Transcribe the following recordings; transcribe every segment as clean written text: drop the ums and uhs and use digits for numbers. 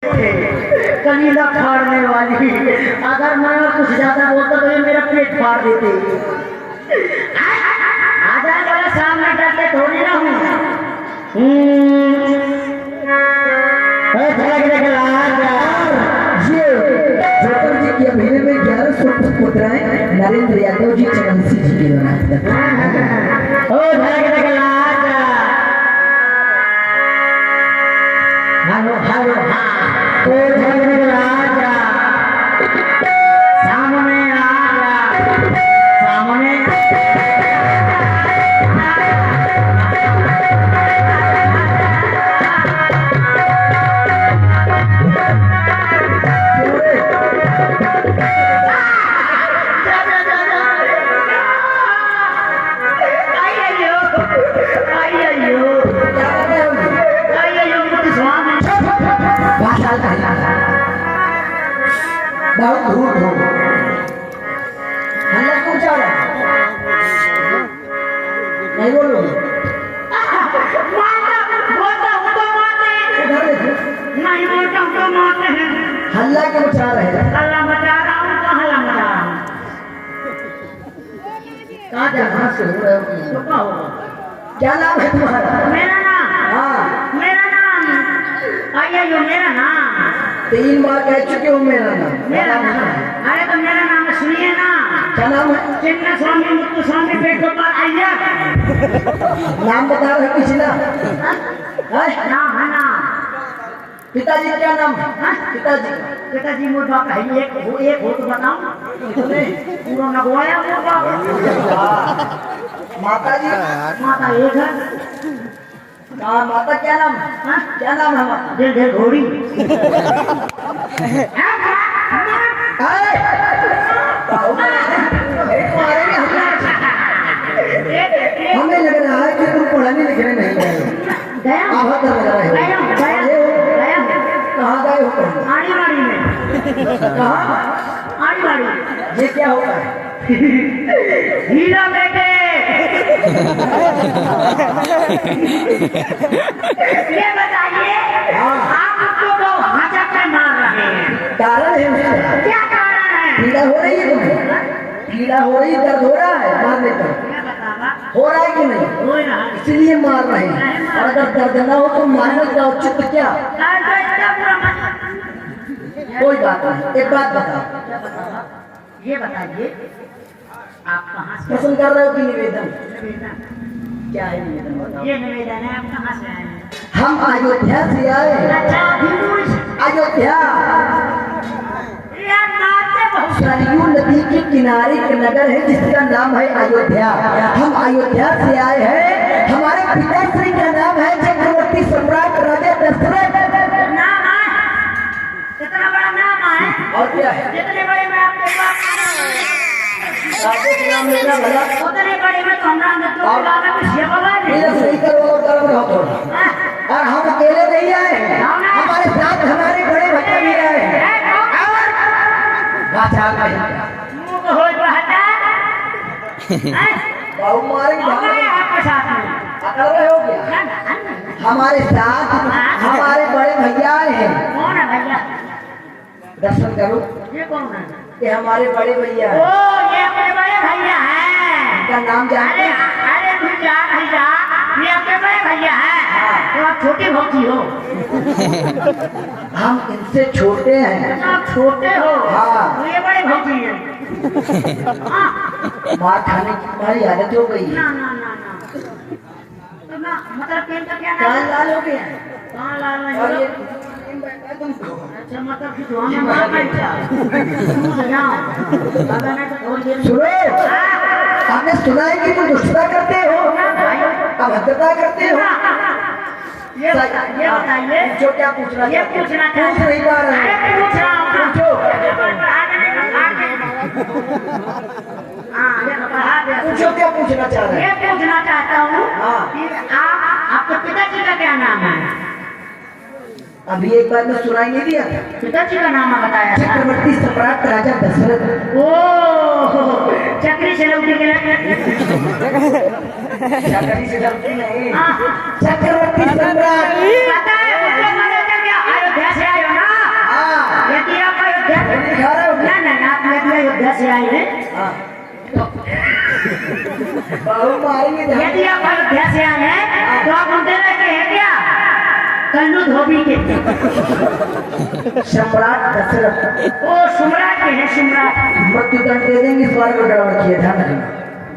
कलीला फाड़ने वाली, अगर मैं और कुछ ज्यादा बोलता तो ये मेरा पेट फाड़ देते। आजा जरा सामने डरते थोड़ी ना हूँ। जी की अभिनय में 1100 मुद्राएं नरेंद्र यादव जी चरणसी जी के द्वारा। हेलो हेलो हाँ तो राजा सामने आजा सामने बहुत धूप हो हल्ला क्यों जा रहा है? नहीं बोलो नहीं बोलता हूँ तो मारते हैं। हल्ला क्यों मचा रहे हैं? हल्ला मचा रहा हूँ तो हल्ला मचा रहा हूँ। कहाँ जहाँ से हो रहे हो? तो क्या होगा? क्या नाम है तुम्हारा? मेरा नाम हाँ मेरा नाम आइए जो मेरा नाम 3 बार कह चुके हो मेरा नाम। मेरा नाम अरे तो मेरा नाम सुनिए ना। क्या नाम है? चिन्ना स्वामी मुत्तु स्वामी पेट गोपाल अय्यर। नाम बता रहे किसी ना? नाम है ना। पिताजी क्या नाम है? पिताजी पिताजी मोर बाप है एक हो तो बताओ पूरा नगवाया मोर बाप। माता जी माता एक है। कहाँ माता क्या नाम है? हाँ? क्या नाम है माता? दिल दिल घोड़ी। हमें लग रहा है कि तुम पढ़ाने लिखने नहीं गए हो। गया बहुत लग रहा है। कहाँ गए हो पढ़ने? आड़ीवाड़ी में। कहाँ? आड़ीवाड़ी। ये क्या होता है? हीरा बेटे ये बताइए आप उसको तो हंसा कर मार रहे हैं, कारण है उसका? क्या कारण है? पीड़ा हो रही है तुम्हें? पीड़ा हो रही, दर्द हो रहा है मारने पर? क्या बतावा? हो रहा है कि नहीं? हो रहा है। इसलिए मार रहे हैं। और अगर दर्द ना हो तो मारने का औचित्य क्या? कोई बात नहीं। एक बात बताओ, ये बताइए आप कहाँ से? पसंद कर रहे हो कि निवेदन? निवेदन। क्या है निवेदन बताओ? ये निवेदन है, आप कहाँ से आए हैं? हम अयोध्या से आए हैं। अच्छा भीमुष। अयोध्या यार नाचते बहुत। सरयू नदी के किनारे का नगर है जिसका नाम है अयोध्या। हम अयोध्या से आए हैं। हमारे पिताश्री का नाम है चक्रवर्ती सम्राट राजा दशरथ। नाम है कितना बड़ा नाम है। और क्या है? जितने बड़े में आपके पास राजा के नाम लेना भला। उतने बड़े में तो हमरा में तो लाला में सेवा मेरा सही करो और कर्म रहो थोड़ा। और हम अकेले नहीं आए हैं, हमारे साथ हमारे बड़े भैया भी आए हैं। बादशाह का मुंह को होय बहता बाबू मारे आपके साथ में अकड़ रहे हो क्या? हमारे साथ हमारे बड़े भैया आए हैं। कौन है भैया? दर्शन करो। ये कौन है? ये हमारे बड़े भैया ओ हैं। ये अपने बड़े भैया हैं। इनका नाम जानते अरे हैं? अरे भैया भैया ये अपने बड़े भैया हैं। तो आप छोटी भौती हो। हम इनसे छोटे हैं। आप छोटे हो। हाँ। तो ये बड़े भौती हैं। हाँ। मार खाने की तुम्हारी आदत हो गई है। ना ना ना ना तो ना मतलब पेन का क्या नाम कान है? लाल हो गए? कहाँ लाल नहीं और ये हो? तुमको अच्छा मतलब कि धोने मार बैठा तू जाओ दादा ने तो थोड़ी देर सुनो, आपने सुना है कि तुम दुष्टता करते हो, अभद्रता करते हो। ये बताइए जो क्या पूछना ये चाहते हो? पूछना पूछ नहीं पा रहे हैं। अरे पूछ रहा हूँ ना। पूछो। हाँ ये तो पढ़ा दे। पूछो क्या पूछना चाह रहे ये हैं? पूछना चाहता हूँ हाँ। कि आपके पिताजी का क्या नाम है? अभी एक बार में सुनाई नहीं दिया था? पिताजी का नाम बताया था। चक्रवर्ती सम्राट राजा दशरथ। ओ चक्री से लौटी के चक्री से लौटी नहीं, हाँ। चक्रवर्ती सम्राट। पता है मुझे क्या अयोध्या से आए हो ना? से आए हैं बाबू मारेंगे यदि आप अयोध्या से आए हैं तो आप उनके लगे हैं क्या कल्लू धोबी के सम्राट दशरथ ओ सम्राट के हैं सम्राट मृत्युदंड दे देंगे स्वर्ग में गड़बड़ किए ध्यान रखना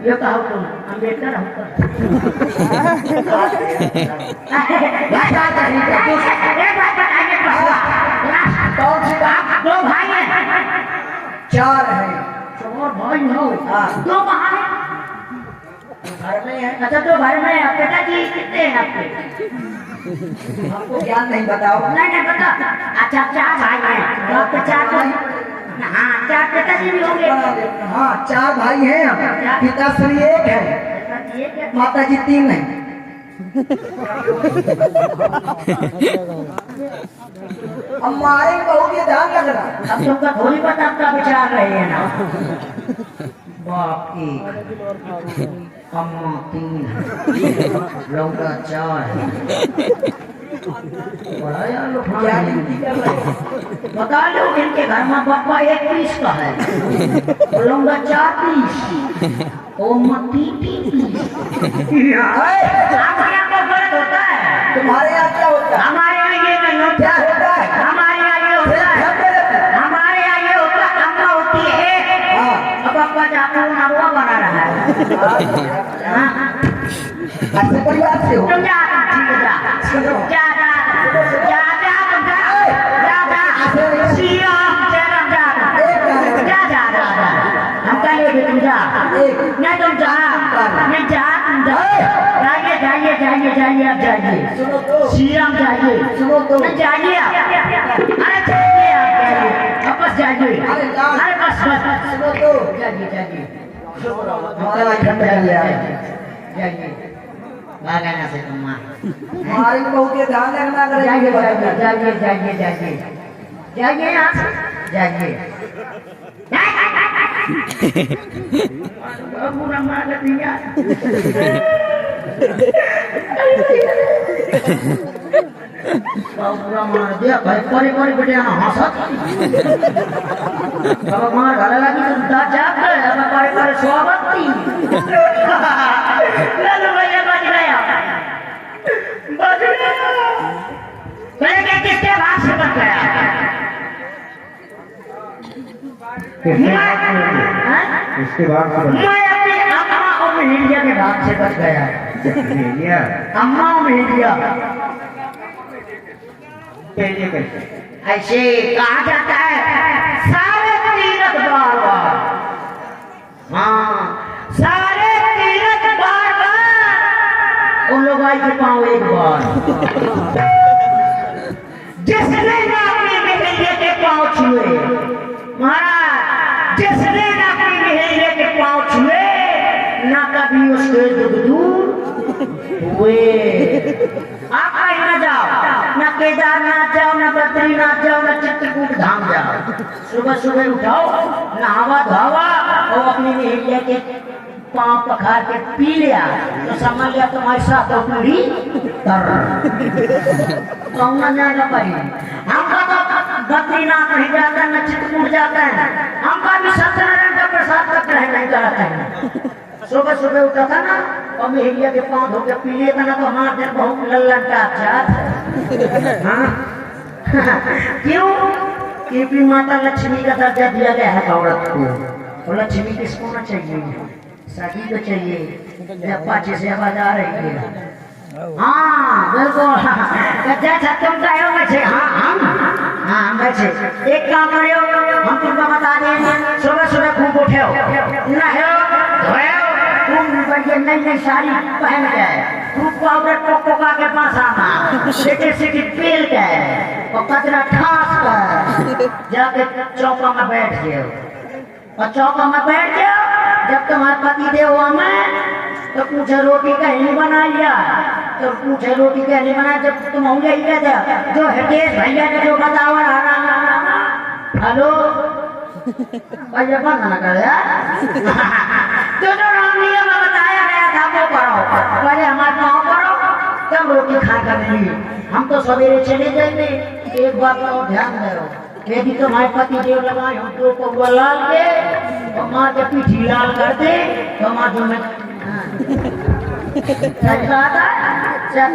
ये कहो तुम अम्बेडकर हमको कौन सी बात दो भाई हैं चार है और भाई हो दो भाई घर में है अच्छा दो भाई में पिताजी कितने हैं आपके हमको ज्ञान नहीं बताओ नहीं बता अच्छा चार भाई हैं तो आपके चार भाई हाँ चार पिताजी भी होंगे हाँ चार भाई हैं हम पिताश्री एक है माता जी तीन है हमारे बहुत ये ध्यान लग रहा अब तुमका थोड़ी पता आपका विचार रहे हैं ना बाप एक अम्मा तीन लौटा चार बड़ा यार लोग क्या गिनती कर रहे हैं बता लो इनके घर में पापा 1 पीस का है लौंगा 4 पीस और मट्टी 3 पीस आपके यहाँ को गलत होता है तुम्हारे यहाँ क्या होता है हमारे यहाँ ये नहीं होता क्या होता है हमारे यहाँ ये होता है हमारे यहाँ ये होता है अम्मा होती है हाँ अब पापा जाकर नरवा बना रहा है हाँ ऐसे परिवार से हो तुम जा ठीक है जा जा जा जा तुम जा जा जा सियाम चरम जा जा जा जा हम कहेंगे भी तुम जा नहीं तुम जा नहीं जा तुम जा जाइए जाइए जाइए जाइए आप जाइए सुनो तो सियाम जाइए सुनो तो नहीं जाइए आप अरे जाइए आप जाइए वापस जाइए अरे बस बस सुनो तो जाइए जाइए हमारा खंड है जाइए भागना से तुम हमारे को बहुत ये ध्यान रखना जाइए करेंगे जाइए जाइए जाइए जाइए यहाँ से जाइए बुरा मार दिया बुरा मार दिया भाई परे परे बेटे यहाँ हंसत अब मार घाला लगी तो जाग गए अब परे परे स्वागत थी लालू भैया बच गया पहले किसके भाग से बच गया इसके बाद मैं अपनी अम्मा और महेलिया के भाग से बच गया अम्मा और महेलिया कैसे ऐसे कहा जाता है सारे तीरथ बार बार हाँ सारे तीरथ बार बार उन लोग आई के पाँव एक बार जिसने ना अपनी महेलिया के पाँव छुए महाराज जिसने ना अपनी महेलिया के पाँव छुए ना कभी उसके दुख दूर हुए आप कहीं ना जाओ ना केदारनाथ जाओ ना बद्रीनाथ जाओ ना चित्रकूट धाम जाओ सुबह सुबह उठाओ नहावा धोवा और अपनी महेलिया के पाँव पखार के पी लिया तो समझ लिया तुम्हारी साथ तो पूरी कहूँगा जाएगा भाई हमका तो बद्रीनाथ नहीं जाता न चित्रकूट जाता है हमका भी सत्यनारायण का प्रसाद का ग्रहण नहीं कराता है सुबह सुबह उठा था ना और महेलिया के पाँव धो के पी लिया था ना तो हमारा दिन बहुत लल्लन का अच्छा हाँ क्यों क्योंकि माता लक्ष्मी का दर्जा दिया गया है औरत को और लक्ष्मी किसको ना चाहिए सभी को चाहिए जब पाछे से आवाज आ रही है हाँ बिल्कुल जैसा तुम कहो वैसे हाँ वैसे एक काम करो हम तुमको बता देंगे सुबह सुबह खूब उठे हो नहे नई नई साड़ी पहन के खूब पाउडर टोका के पास आना सीटी सीटी पील के और कचरा ठास कर जाके चौका में बैठ जाओ और चौका में बैठ जाओ जब तुम्हारे पति देव में तो पूछे रोटी कहीं बना लिया तो पूछे रोटी कहीं बना जब तुम होंगे ही कहते जो हितेश भैया ने जो बतावा हेलो भैया बंद ना कर जो रामलीला में बताया गया था वो करो पहले हमारे गाँव करो तब रोटी खा कर मिली हम तो सवेरे चले जाएंगे एक बात को ध्यान दे यदि तुम्हारे पति देव लगाए हो तो पौवा लाल के और माँ जब पीठी लाल कर दे तो माँ जो में सच बात है चल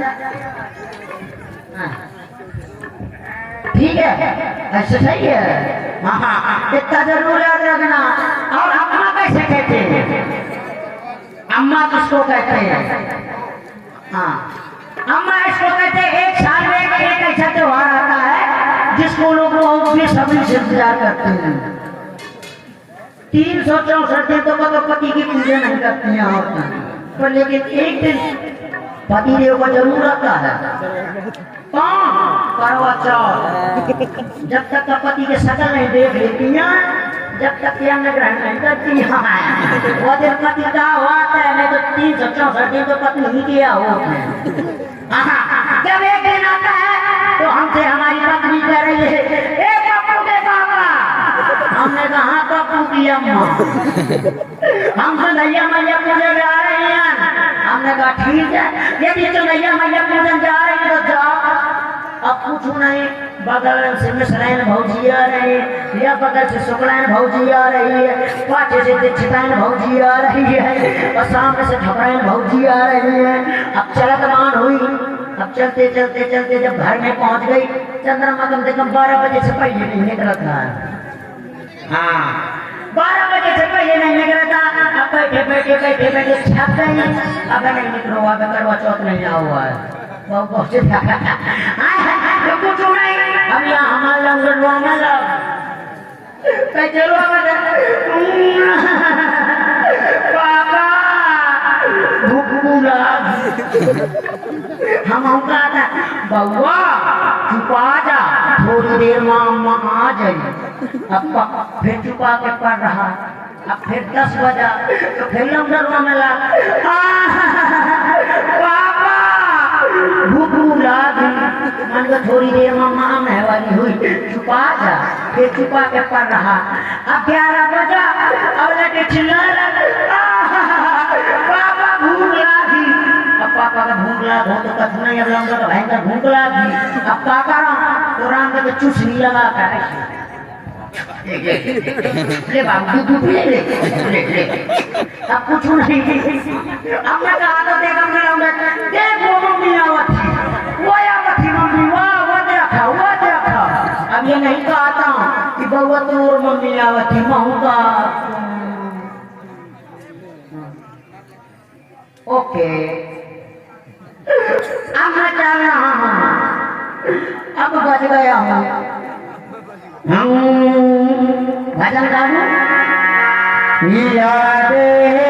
ठीक है ऐसा सही है हाँ हाँ इतना जरूर याद रखना। और अम्मा कैसे कहते हैं? अम्मा किसको कहते हैं? हाँ अम्मा इसको कहते हैं एक साल में एक ऐसा त्योहार आता है जिसको लोग अपने सभी से इंतजार करते हैं। 364 दिन तो पति की पूजा नहीं करती हैं औरतें, पर लेकिन एक दिन पति देव को जरूर आता है। करवा चौथ जब तक का पति के शकल नहीं देख लेती हैं जब तक कि अन्न ग्रहण नहीं करती हैं वो दिन पति का होता है नहीं तो 364 दिन तो पत्नी ही किया होता है। जब एक दिन आता है तो हमसे हमारी पत्नी कह रही है ए पप्पू के पापा। हमने कहा पप्पू की अम्मा हम तो नैया मैया पूजन जा रहे हैं। हमने कहा ठीक है यदि तो नैया मैया पूजन जा रही है तो जाओ। अब पूछू नहीं बगल से मिश्रायन भौजी आ रही है या बगल से शुक्लायन भौजी आ रही है, पाछे से दीक्षितायन भौजी आ रही है और सामने से ठकरायन भौजी आ रही है। अब चलत मान हुई। अब चलते चलते चलते जब घर में पहुंच गई चंद्रमा कम से कम 12 बजे से पहले नहीं निकला था। हाँ 12 बजे से पहले नहीं निकला था। अब बैठे बैठे बैठे बैठे छप गई। अब नहीं निकलो अब करवा चौथ नहीं हुआ है बहुत तो कुछ नहीं। अब यहाँ हमारे लंगड़वा में लग चलो पापा भूखूला हम कहा था बउआ छुपा जा थोड़ी देर में अम्मा आ जाए। अब फिर छुपा के पड़ रहा। अब फिर 10 बजा तो फिर लंगड़वा में लग पापा भूखूला मन को थोड़ी देर में माँ आने वाली हुई छुपा जा फिर छुपा के पड़ रहा। अब 11 बजा अब लगे चिल्ला पापा भूख लागी। अब पापा का भूख लाग हो तो कछु नहीं। अब लंगा का भयंकर भूख लागी। अब पापा तो राम का तो चुस्नी लगा कर ले बाबू दूध ले ले अब कुछ नहीं। अब मैं कहा तो देखा देख वो मम्मी आवत थी वो आवत थी मम्मी वो देखा अब ये नहीं कहता हूँ कि बउआ तो और मम्मी आवत थी महू का ओके। अब मैं चल रहा हूँ अब बच गया हूँ भजन गाऊं यादें